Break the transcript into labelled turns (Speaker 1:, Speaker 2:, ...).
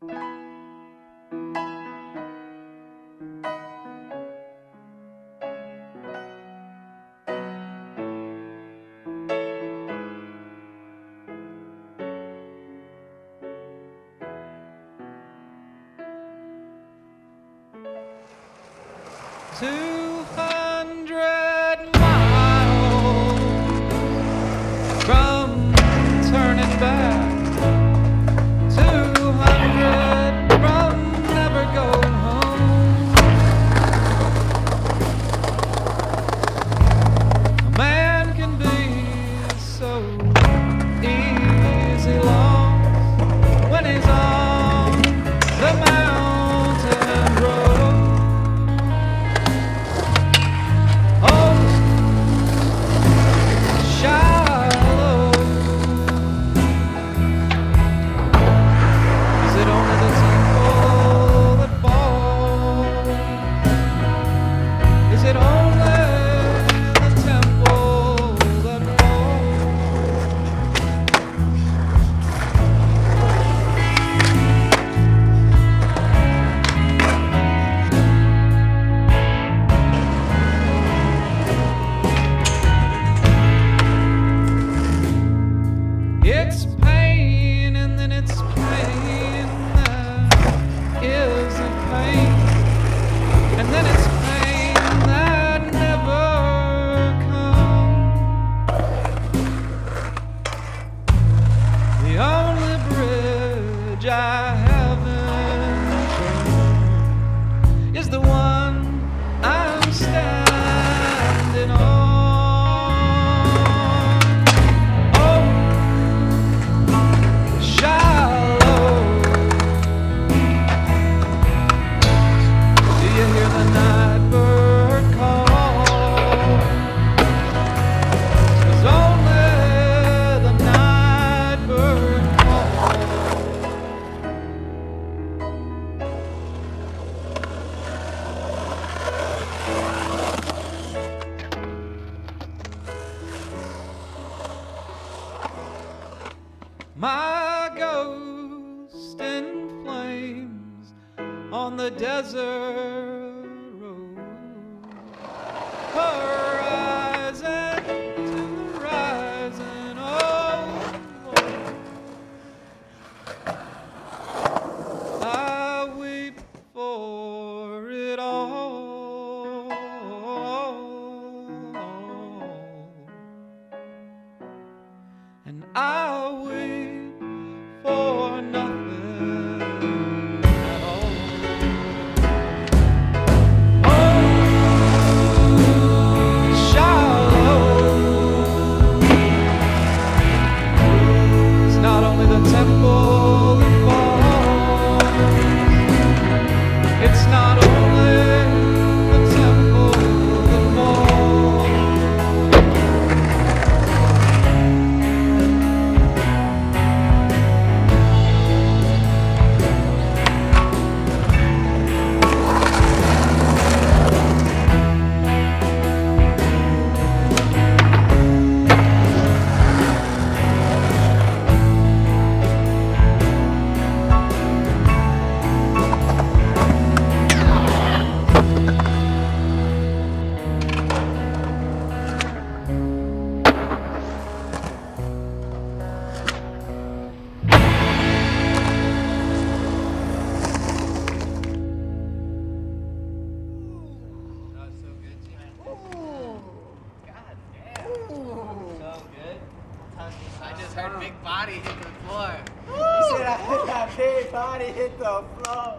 Speaker 1: $200 miles from turning back, 200 from never going home. A man can be so easy lost when he's on the mountain road. It's pain, and then it's pain that isn't pain, and then it's pain that never comes. The only bridge I haven't burned is the one I'm standing on. My ghost in flames on the desert road, horizon to horizon, oh Lord. I weep for it all, and I weep for nothing at all. Oh, shallow. It's not only the temple that falls, it's not only the temple that falls.
Speaker 2: I just heard big body hit the floor.
Speaker 3: He said I heard that big body hit the floor.